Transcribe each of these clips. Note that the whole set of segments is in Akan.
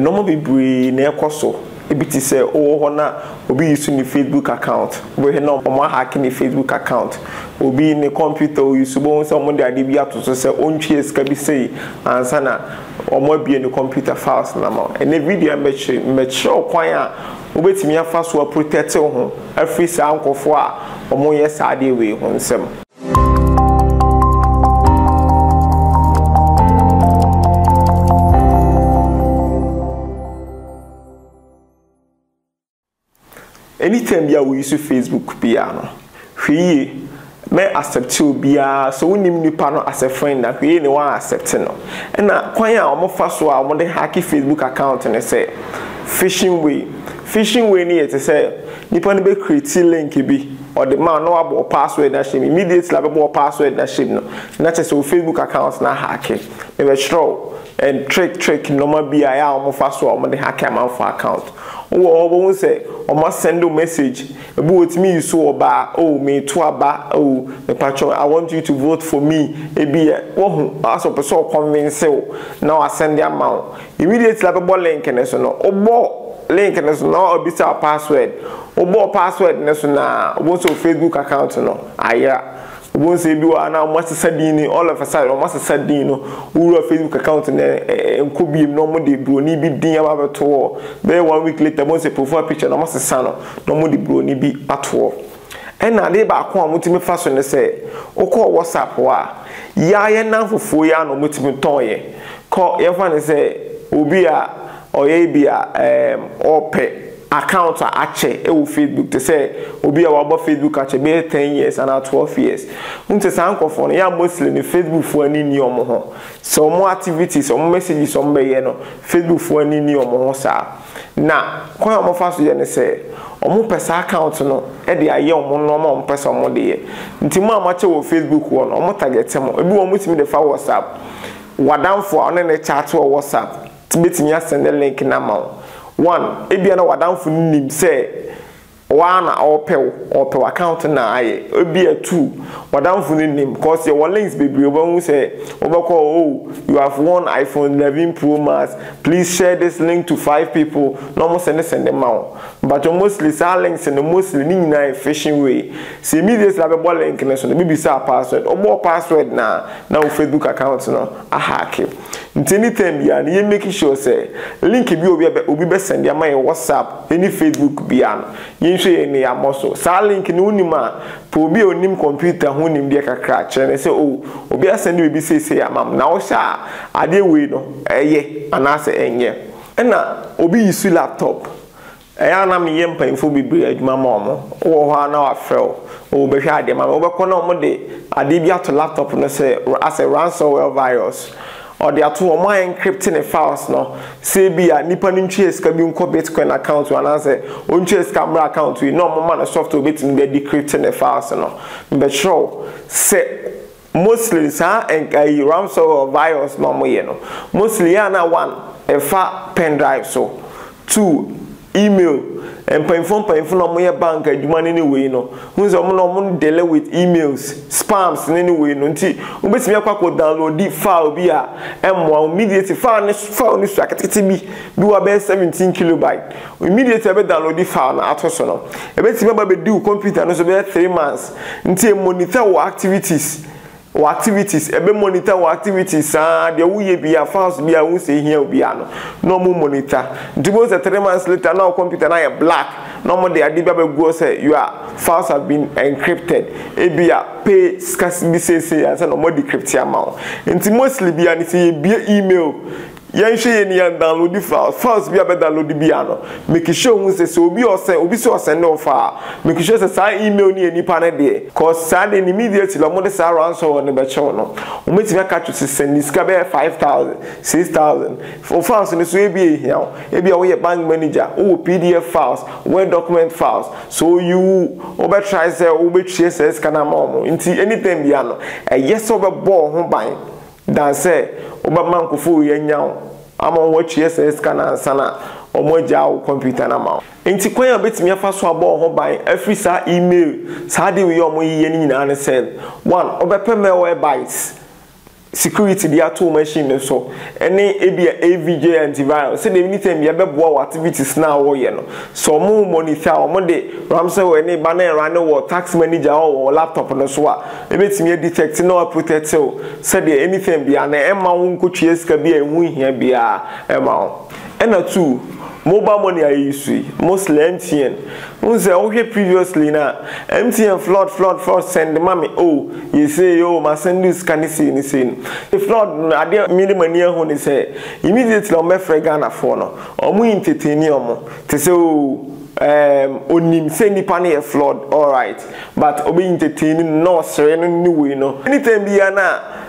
no be bree na ekoso ebiti say ho na obi use ni Facebook account we he no omo hack ni Facebook account obi ni computer use bo so omo de ade bi atoso say ontwe ska bi say ansa na omo bie ni computer files na ma ene video me show kwan a obetimi afa so protect ho afri sa ankofo a omo ye sa ade we ho nsem. Anytime we use Facebook piano, we may accept you bia so we need partner as a friend that we no one accept no. And na kwan ya omo fa so a omo de hack Facebook account and say phishing way ni it say nipa no be create link bi or the man no about password na shame immediately about password na shame no. Na say Facebook account na hack. Maybe sure and trick normal bia ya omo fa so omo de hack am for account. Or say, or must send a message. About me, you saw ba, oh, me to aba, oh, the patron, I want you to vote for me. Be oh, as a person convince you. Now I send the amount. Immediately, like a ball link and so no, or ball link and so no, or be our password, or ball password and so now, what's your Facebook account no? Yeah. Once you do now, must sardine all of a sudden, or must sardine who Facebook account and could be no more de brony be dear about tour. Then 1 week later, once a profile picture, no must son, no more de brony be at all. And now they back one multi fashion they say, O call WhatsApp wa. Ya now for 4 years no multi toy. Call everyone say, Ubia or Abia or pay. Account ache e wo Facebook to say obi a wabo Facebook ache be 10 years and 12 years unte san kofo no ya mostly ni Facebook fo ani ni omo ho so mo activities omo messages omo be ye no Facebook fo ani ni omo ho sa na kwa omo fa so ye ne say omo pesa account no e de aye omo no omo pesa omo de ye nti mo amache wo Facebook wo no omo target mo ebi omo timi de fa WhatsApp wadamfo one ne chat wo WhatsApp tibetimi send the link na ma one ebia na wadamfo nim say one or account na aye ebia two wadamfo nim because your links baby oba say oba call oh you have won iPhone 11 Pro Max please share this link to 5 people no more send them out but mostly say links and mostly ni na phishing way say immediately like a link na so maybe say password or more password na Facebook account no a hack anytime ya na you make sure say link bi obi be send ya my WhatsApp any Facebook bia no hwe ni amoso sa link ni unima po obi onim computer ho nim de kakra kire say oh obi asend we say amam na wo sha ade we no eye anase enye na obi use laptop eya na me yem panfo bibiri adwuma ma omo wo ho na wa frel o be hwa ade ma wo be kono omo de ade bi ato laptop no say as a ransomware virus or the atu omo encrypting the files no say bia nipa ntwe eska bi nko Bitcoin account wana say ontwe eska camera account we no mo na software betin be decrypting the files no be sure say mostly sa enkai ransomware virus no mo ye no mostly ya na one e fa pen drive so two email and painful no more bank adwuma ni we no hunze omo no mo delay with emails spams ni we no nti obetimi akwa download the file bi a emwa immediately file ni so aketete bi wa be 17 kilobyte immediately be download the file na atoso no ebetimi ba be do computer no so be 3 months nti monitor your activities ebe monitor our activities de wuye bia files bia wu se hia bia no mo monitor ntibo se 3 months later now computer na black no mo de ade bia go say your files have been encrypted bia pay scarce bi say and no mo decrypt amount nti mostly bia ni say bia email yan hwe ni yan download the files bia be download bia no make sure hu say obi so send no file make sure say sa email ni enipa na de cause sa de immediately lo mo de sa ransom no be chew no o metimi aka to send this ka be 5,000 6,000 for files ni so e bia we bank manager o PDF files word document files so you over try say o be try say scanner mo nti anything bia no yes over ball ho ban dan say obama nkofo yenyaw ama watch SS kana sana omoja o computer na ma enti kwan abetimi afa so abo ho ban every sa email sa de we omo yiye ni nyina ne say one obepeme bytes security the ato machine so any AVJ antivirus say the anytime you beboa activities now wo ye no so mo monitor mo de ramse we any banner run wo tax manager or laptop no so a ebetimi detect no protect say the anything bia na emma wo nkotwe sika bia enhu hia bia emma ena two mobile money I use mostly MTN. Unse okay previously na MTN flood send mommy oh you say yo ma send this can see ni say the flood ade minimum near ho ni say immediately on me Ghana for no omo entertain omo te say oh onim say nipa na flood all right but obi entertain no sere no ni we no anytime bia na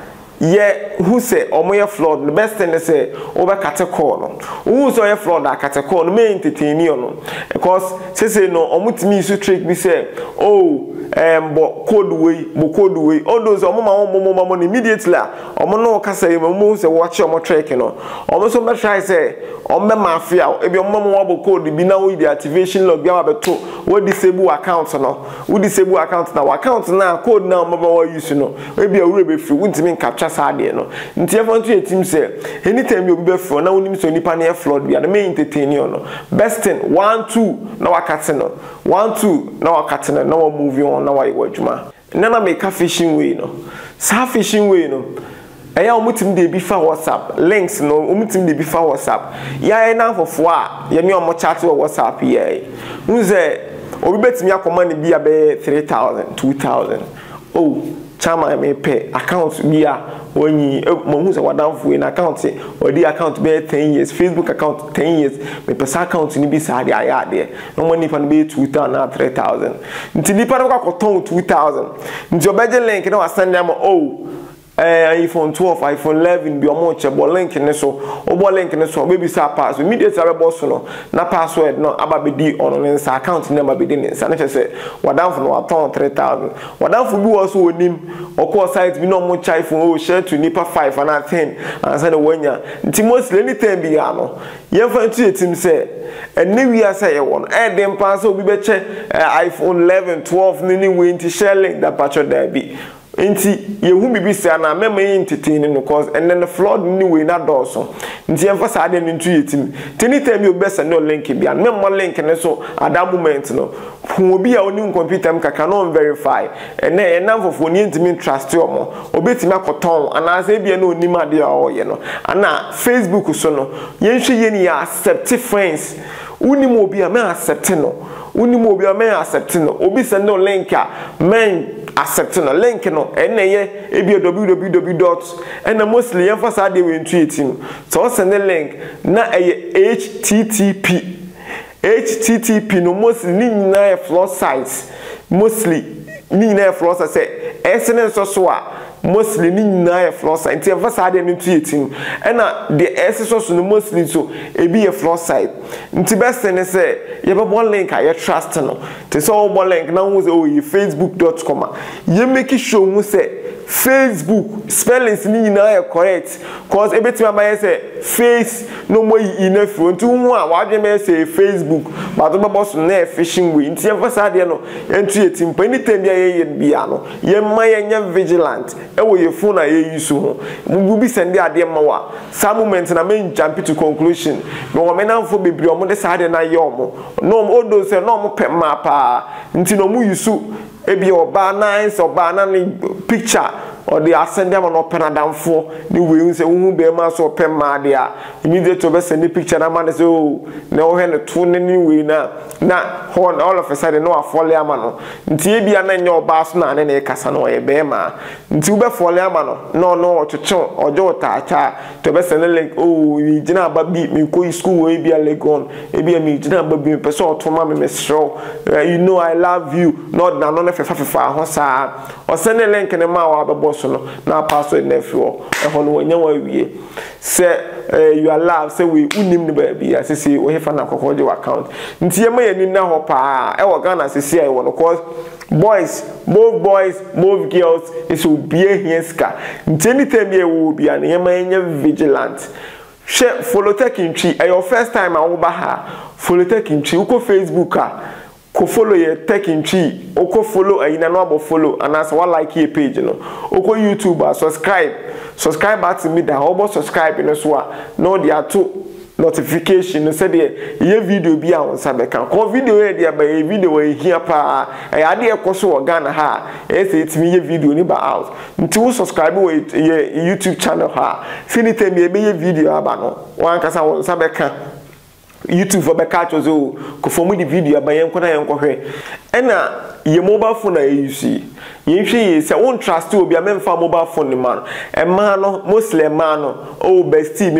yeah, who say omoye flood the best thing they say over call no who say flood that call no me entertain you no because say no omutimi so trick be say oh but code way all those omo money immediately omo no ka say mo say watch omo trick no omo so me try say omo mafia e be omo wo code bi na we the activation log bia beto we disable account no we disable account na account na code na omo ba use no we be awure be free we capture sade no nti e fon to etim say anytime you be free na wonim so nipa na flood bia na me entertain you no best thing 1 2 na wakate no 1 2 na wakate no na we move on na why wadwuma na make fishing way no sa fishing way no eya omutim de bi fa WhatsApp links no omutim de bi fa WhatsApp ya na fofo a ye me omo chat wo WhatsApp ye unze obi betimi akoma ne bia be 3000 2000 oh chama me pay account bia onyi mo say wadanfo in account or the account be 10 years Facebook account 10 years me pesa account ni bi sa de aya de no money fan be 2000 na 3000 nti nipa no kwa ton 2000 nti obeje link na wasend am oh iPhone 12 iPhone 11 bi omo chebo link ne so obo link ne so baby sa pass immediately abebo no na password no ababedi on ne sa account ne ababedi ne sa na chese wadanfo no aton 3000 wadanfo bi wo so onim okọ site bi no mo chai phone o share to nipa 5 and 10 and say the wanya nti mostly anytime bi ya no ye fa ntu etim say ene wi asa ye won dem pass obi be che iPhone 11 12 ni we nti share link that patch there bi nti yehu bibisi ana mema entertain no cause and then the flood ni we na doso nti emfa sa ade ntu yetim anytime you best no link bia mema link ne so at that moment no hu obi a oni computer mkaka no verify ene enamfofo ni ntimi trust omo obetimi akoton ana se bia no onim ade a oye no ana Facebook so no yenhwe ye ni accept friends unim obi a me accept no unim obi a me accept no obi send no link a men accept no link no eneye ebi www. and mostly emphasize dey we ntu etim so send the link na http no mostly ni na floor sites mostly ni na floor sites say SNS so a mostly ni na floor site nti emphasize dey ntu etim na the SS so no mostly so ebi a floor site nti best thing say ye be bon link a ye trust no te so bon link na hu say oh facebook.com ye make sure hu say Facebook spellings ni na correct cause everything am say face no more in front hu a wa dwe me say Facebook but be boss na fishing way nti emphasize dey no ntu etim anytime ye bia no ye ma ye nya vigilant ewo ye phone na ye use ho we be send ade ma wa some moment na me jump to conclusion no wo me na fo bebri omo de sa ade na ye omo no odo say no mo pe ma pa nti no mu use ebi oba nice oba na ni picture or the ascend them on penadamfo ni we say hu be ma so pe ma de a immediately be send the picture na man say oh na wo he no to ni we na all of a sudden no afole ama no nti e bia na nya oba so na ne kasa no ye be ma nti wo be fole ama no ochocho ojo ta cha to be send link oh we gina ba bi me ko school we bia legon e bia me gina ba bi person otoma me show you know I love you not na no fefa ho sa o send link ne ma wa be so no na password na fi ho e ho no nya wa wie say you are love say we unim ne ba bia say we hefa na kokoje account nti e ma yani na ho pa e wo Ghana say I want cause both boys both girls is obi ehia ska nti anytime e wo bia na ma nya vigilant share follow tech intri e your first time a wo ba ha follow tech intri uko Facebook a ko follow ye tech in tree o ko follow ayina no abo follow and as what like your page no o ko YouTube subscribe at me da obo subscribe no so a no dey ato notification said ye video bi a on sabeka ko video e dey ba ye video e hia pa e ade e ko so Ghana ha e say itimi ye video ni ba out nti wo subscribe we ye YouTube channel ha finite me e be ye video aba no wan kasa won sabeka YouTube for beka chozo ko fomu di video aba yen kona yen kohwe ena ye mobile phone na use ye hwe se won trust obi a memfa mobile phone ni man e man no muslim man no oh bestie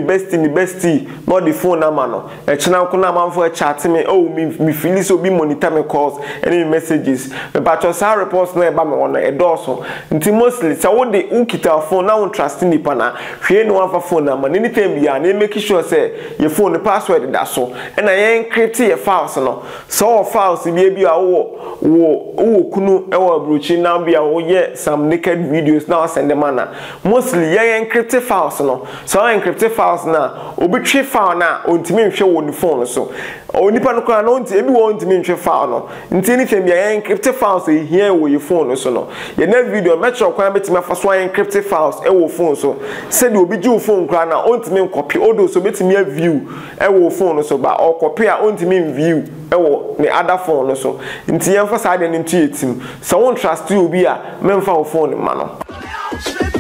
no the phone na man no e chena ko na man for chat me oh me feel so be monitor me calls any messages me patcho sa reports na e ba me won e doso nti mostly se wo de ukita phone na won trust ni pa na hwe no wan phone na man anytime bia na make sure say your phone password da so and I encrypt your files no so files bi a wo kunu e wo abrochi na bia wo ye some naked videos now send them na mostly ye encrypt files no so encrypt files na obetwe file na ontimi nhwe wo ni phone so onipa no kwa na onti ebi wo ontimi nhwe file no nti ni fem ye encrypt files e here wo your phone so no ye na video metro kwa betimi afa so encrypt files e wo phone so said obi ji wo phone kwa na ontimi copy odo so betimi view e wo phone so ba or copy a ontimi view e wo ni other phone so nti yemfa sa de nti etim so won trust you obi a memfa wo phone ma no